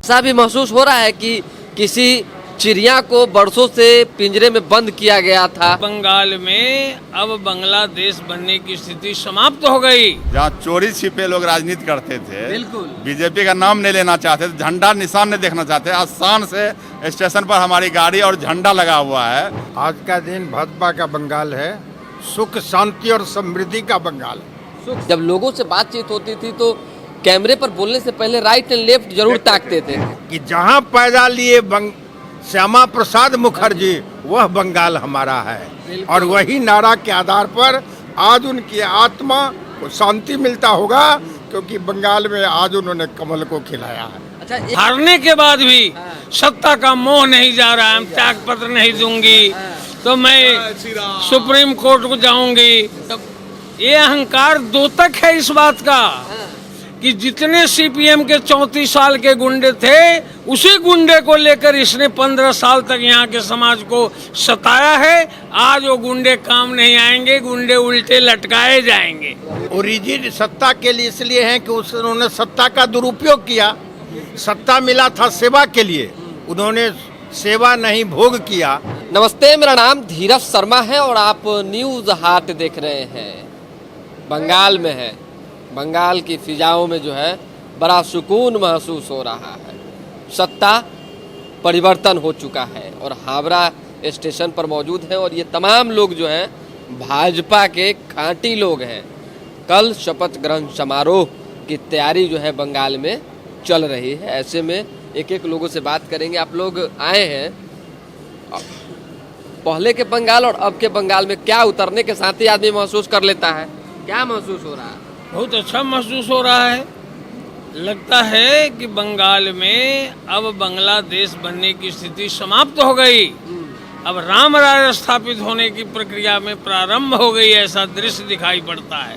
ऐसा भी महसूस हो रहा है कि किसी चिड़िया को बरसों से पिंजरे में बंद किया गया था। बंगाल में अब बांग्लादेश बनने की स्थिति समाप्त हो गई। जहाँ चोरी छिपे लोग राजनीति करते थे, बिल्कुल बीजेपी का नाम नहीं लेना चाहते थे, झंडा निशान नहीं देखना चाहते, आसान से स्टेशन पर हमारी गाड़ी और झंडा लगा हुआ है। आज का दिन भाजपा का बंगाल है, सुख शांति और समृद्धि का बंगाल है। जब लोगों से बातचीत होती थी तो कैमरे पर बोलने से पहले राइट एंड लेफ्ट जरूर ताकते थे कि जहाँ पैदा लिए श्यामा प्रसाद मुखर्जी, वह बंगाल हमारा है। और वही नारा के आधार पर आज उनकी आत्मा को शांति मिलता होगा, क्योंकि बंगाल में आज उन्होंने कमल को खिलाया है। अच्छा, हारने के बाद भी सत्ता का मोह नहीं जा रहा है। त्याग पत्र नहीं दूंगी तो मैं सुप्रीम कोर्ट को जाऊंगी। ये अहंकार द्योतक है इस बात का कि जितने सीपीएम के 34 साल के गुंडे थे, उसी गुंडे को लेकर इसने 15 साल तक यहाँ के समाज को सताया है। आज वो गुंडे काम नहीं आएंगे, गुंडे उल्टे लटकाए जाएंगे। ओरिजिन सत्ता के लिए इसलिए है कि उन्होंने सत्ता का दुरुपयोग किया। सत्ता मिला था सेवा के लिए, उन्होंने सेवा नहीं भोग किया। नमस्ते, मेरा नाम धीरज शर्मा है और आप न्यूज हाट देख रहे हैं। बंगाल में है, बंगाल की फिजाओं में जो है बड़ा सुकून महसूस हो रहा है। सत्ता परिवर्तन हो चुका है और हावड़ा स्टेशन पर मौजूद है और ये तमाम लोग जो हैं भाजपा के खांटी लोग हैं। कल शपथ ग्रहण समारोह की तैयारी जो है बंगाल में चल रही है। ऐसे में एक एक लोगों से बात करेंगे। आप लोग आए हैं पहले के बंगाल और अब के बंगाल में, क्या उतरने के साथ ही आदमी महसूस कर लेता है? क्या महसूस हो रहा है? बहुत अच्छा महसूस हो रहा है। लगता है कि बंगाल में अब बांग्लादेश बनने की स्थिति समाप्त हो गई। अब राम राज्य स्थापित होने की प्रक्रिया में प्रारंभ हो गई, ऐसा दृश्य दिखाई पड़ता है।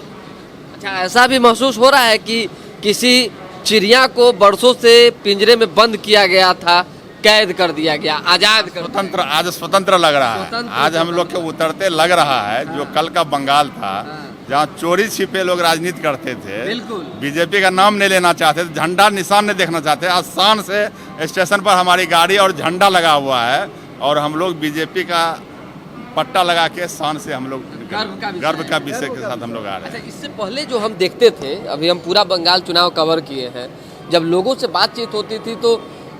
अच्छा, ऐसा भी महसूस हो रहा है कि किसी चिड़िया को बरसों से पिंजरे में बंद किया गया था, कैद कर दिया गया, आजाद कर स्वतंत्र, आज स्वतंत्र लग रहा है। आज हम लोग के उतरते लग रहा है जो कल का बंगाल था, जहाँ चोरी छिपे लोग राजनीति करते थे, बिल्कुल बीजेपी का नाम नहीं लेना चाहते थे, झंडा निशान नहीं देखना चाहते, आसान से स्टेशन पर हमारी गाड़ी और झंडा लगा हुआ है और हम लोग बीजेपी का पट्टा लगा के शान से हम लोग गर्व का विषय के साथ हम लोग आ रहे हैं। अच्छा, इससे पहले जो हम देखते थे, अभी हम पूरा बंगाल चुनाव कवर किए हैं, जब लोगों से बातचीत होती थी तो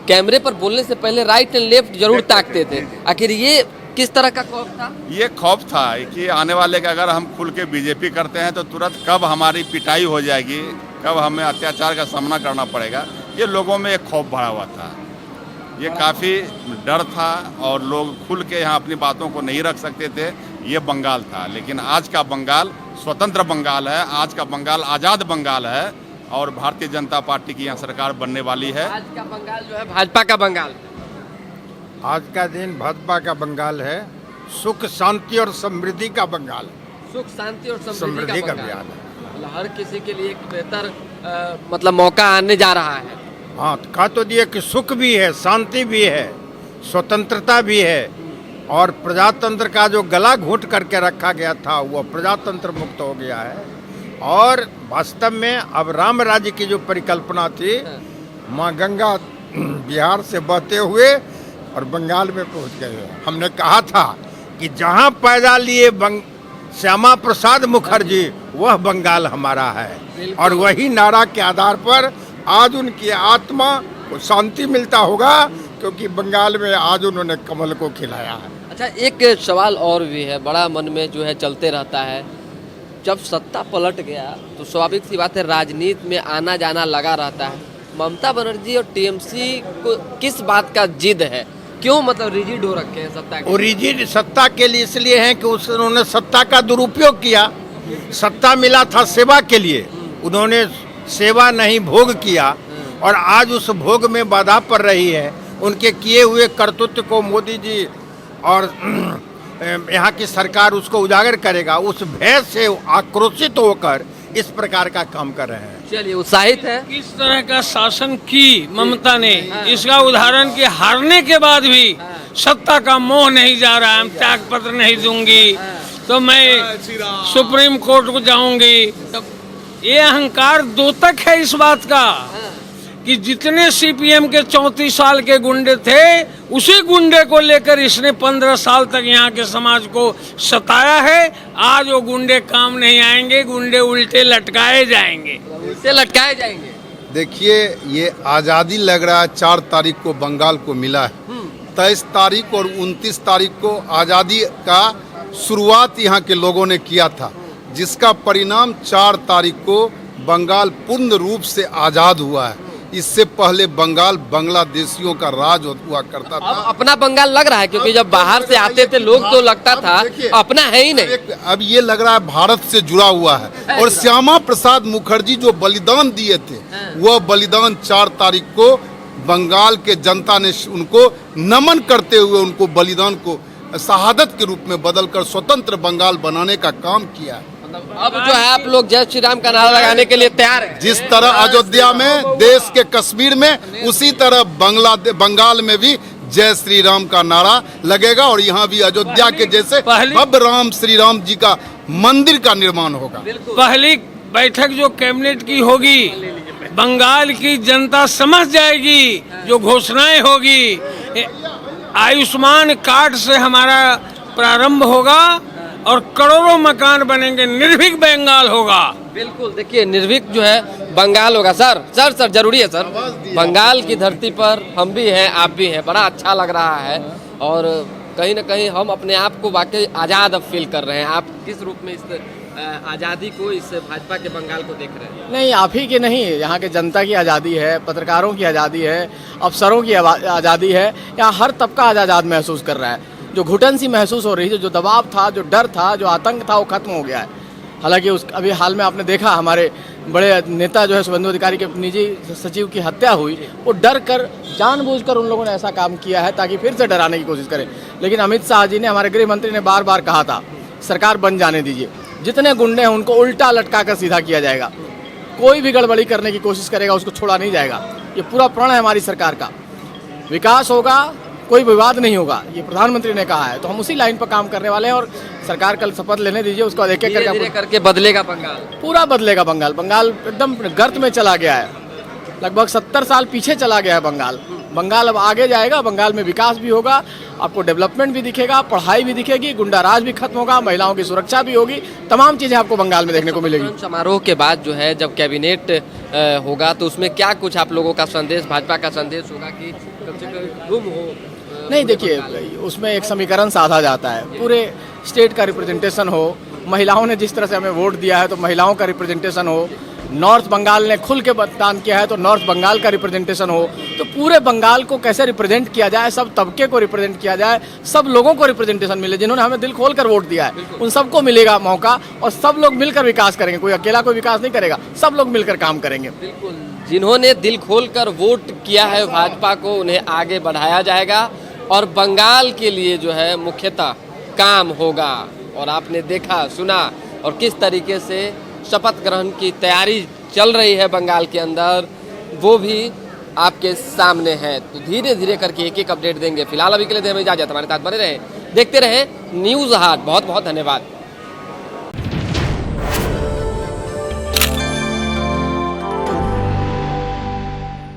कैमरे पर बोलने से पहले राइट एंड लेफ्ट जरूर ताकते थे। आखिर ये किस तरह का खौफ था? ये खौफ था कि आने वाले का अगर हम खुल के बीजेपी करते हैं तो तुरंत कब हमारी पिटाई हो जाएगी, कब हमें अत्याचार का सामना करना पड़ेगा। ये लोगों में एक खौफ भरा हुआ था, ये काफ़ी डर था और लोग खुल के यहाँ अपनी बातों को नहीं रख सकते थे। ये बंगाल था, लेकिन आज का बंगाल स्वतंत्र बंगाल है, आज का बंगाल आज़ाद बंगाल है और भारतीय जनता पार्टी की यहाँ सरकार बनने वाली है। आज का बंगाल जो है भाजपा का बंगाल। आज का दिन भाजपा का बंगाल है, सुख शांति और समृद्धि का बंगाल है। सुख शांति और समृद्धि का बंगाल। बंगाल है। मतलब हर किसी के लिए एक बेहतर मतलब मौका आने जा रहा है। हाँ, कहा तो दिया कि सुख भी है, शांति भी है, स्वतंत्रता भी है और प्रजातंत्र का जो गला घोंट करके रखा गया था वो प्रजातंत्र मुक्त हो गया है। और वास्तव में अब राम राज्य की जो परिकल्पना थी, माँ गंगा बिहार से बहते हुए और बंगाल में पहुंच गए। हमने कहा था कि जहां पैदा लिए श्यामा प्रसाद मुखर्जी, वह बंगाल हमारा है। और वही नारा के आधार पर आज उनकी आत्मा को शांति मिलता होगा, क्योंकि बंगाल में आज उन्होंने कमल को खिलाया है। अच्छा, एक सवाल और भी है, बड़ा मन में जो है चलते रहता है। जब सत्ता पलट गया तो स्वाभाविक सी बात है, राजनीति में आना जाना लगा रहता है। ममता बनर्जी और टीएमसी को किस बात का जिद है? क्यों मतलब रिजिड हो रखे हैं सत्ता के? ओरिजिन सत्ता के लिए इसलिए है कि उन्होंने सत्ता का दुरुपयोग किया। सत्ता मिला था सेवा के लिए, उन्होंने सेवा नहीं भोग किया और आज उस भोग में बाधा पड़ रही है। उनके किए हुए कर्तृत्व को मोदी जी और यहाँ की सरकार उसको उजागर करेगा। उस भय से आक्रोशित होकर इस प्रकार का काम कर रहे हैं। चलिए, उत्साहित है। किस तरह का शासन की ममता ने, इसका उदाहरण कि हारने के बाद भी सत्ता का मोह नहीं जा रहा है। त्याग पत्र नहीं दूंगी तो मैं सुप्रीम कोर्ट को जाऊंगी। ये अहंकार द्योतक है इस बात का कि जितने सीपीएम के 34 साल के गुंडे थे, उसी गुंडे को लेकर इसने 15 साल तक यहाँ के समाज को सताया है। आज वो गुंडे काम नहीं आएंगे, गुंडे उल्टे लटकाए जाएंगे। उल्टे लटकाए जाएंगे। देखिए, ये आज़ादी लग रहा है 4 तारीख को बंगाल को मिला है। 23 तारीख और 29 तारीख को आज़ादी का शुरुआत यहाँ के लोगों ने किया था, जिसका परिणाम 4 तारीख को बंगाल पूर्ण रूप से आज़ाद हुआ है। इससे पहले बंगाल बांग्लादेशियों का राज हुआ करता था। अब अपना बंगाल लग रहा है, क्योंकि जब बाहर से आते थे लोग तो लगता था अपना है ही नहीं। अब ये लग रहा है भारत से जुड़ा हुआ है। और श्यामा प्रसाद मुखर्जी जो बलिदान दिए थे, वह बलिदान 4 तारीख को बंगाल के जनता ने उनको नमन करते हुए उनको बलिदान को शहादत के रूप में बदलकर स्वतंत्र बंगाल बनाने का काम किया है। अब जो है आप लोग जय श्री राम का नारा लगाने के लिए तैयार हैं। जिस तरह अयोध्या में, देश के कश्मीर में, उसी तरह बंगाल में भी जय श्री राम का नारा लगेगा और यहाँ भी अयोध्या के जैसे भव्य राम श्री राम जी का मंदिर का निर्माण होगा। पहली बैठक जो कैबिनेट की होगी, बंगाल की जनता समझ जाएगी जो घोषणाएं होगी। आयुष्मान कार्ड से हमारा प्रारंभ होगा और करोड़ों मकान बनेंगे, निर्भीक बंगाल होगा। बिल्कुल, देखिए निर्भीक जो है बंगाल होगा। सर जरूरी है सर, बंगाल की धरती पर हम भी हैं, आप भी हैं, बड़ा अच्छा लग रहा है और कहीं ना कहीं हम अपने आप को वाकई आज़ाद अब फील कर रहे हैं। आप किस रूप में इस आज़ादी को, इस भाजपा के बंगाल को देख रहे हैं? नहीं, आप ही की नहीं, यहाँ के जनता की आज़ादी है, पत्रकारों की आज़ादी है, अफसरों की आज़ादी है। यहाँ हर तबका आज़ाद महसूस कर रहा है। जो घुटन सी महसूस हो रही थी, जो दबाव था, जो डर था, जो आतंक था, वो खत्म हो गया है। हालांकि अभी हाल में आपने देखा हमारे बड़े नेता जो है शुभेंदु अधिकारी के निजी सचिव की हत्या हुई, वो डर कर जानबूझकर उन लोगों ने ऐसा काम किया है ताकि फिर से डराने की कोशिश करें। लेकिन अमित शाह जी ने, हमारे गृह मंत्री ने बार बार कहा था सरकार बन जाने दीजिए, जितने गुंडे हैं उनको उल्टा लटका कर सीधा किया जाएगा, कोई भी गड़बड़ी करने की कोशिश करेगा उसको छोड़ा नहीं जाएगा। ये पूरा प्रण है हमारी सरकार का। विकास होगा, कोई विवाद नहीं होगा, ये प्रधानमंत्री ने कहा है, तो हम उसी लाइन पर काम करने वाले हैं। और सरकार कल शपथ लेने दीजिए, उसके बाद एक-एक करके बदलेगा बंगाल, पूरा बदलेगा बंगाल। बंगाल एकदम गर्त में चला गया है, लगभग 70 साल पीछे चला गया है बंगाल। बंगाल अब आगे जाएगा, बंगाल में विकास भी होगा, आपको डेवलपमेंट भी दिखेगा, पढ़ाई भी दिखेगी, गुंडाराज भी खत्म होगा, महिलाओं की सुरक्षा भी होगी, तमाम चीज़ें आपको बंगाल में देखने को मिलेगी। समारोह के बाद जो है जब कैबिनेट होगा तो उसमें क्या कुछ आप लोगों का संदेश, भाजपा का संदेश होगा कि कम से कम गुम हो? नहीं, देखिए उसमें एक समीकरण साधा जाता है, पूरे स्टेट का रिप्रेजेंटेशन हो, महिलाओं ने जिस तरह से हमें वोट दिया है तो महिलाओं का रिप्रेजेंटेशन हो, नॉर्थ बंगाल ने खुल के मतदान किया है तो नॉर्थ बंगाल का रिप्रेजेंटेशन हो, तो पूरे बंगाल को कैसे रिप्रेजेंट किया जाए, सब तबके को रिप्रेजेंट किया जाए, सब लोगों को रिप्रेजेंटेशन मिले, जिन्होंने हमें दिल खोल कर वोट दिया है उन सबको मिलेगा मौका और सब लोग मिलकर विकास करेंगे। कोई अकेला कोई विकास नहीं करेगा, सब लोग मिलकर काम करेंगे। बिल्कुल, जिन्होंने दिल खोल कर वोट किया है भाजपा को, उन्हें आगे बढ़ाया जाएगा और बंगाल के लिए जो है मुख्यतः काम होगा। और आपने देखा, सुना और किस तरीके से शपथ ग्रहण की तैयारी चल रही है बंगाल के अंदर, वो भी आपके सामने है। तो धीरे धीरे करके एक एक अपडेट देंगे। फिलहाल अभी के लिए हमें इजाजत, हमारे साथ बने रहें, देखते रहें न्यूज़ हाट। बहुत बहुत धन्यवाद।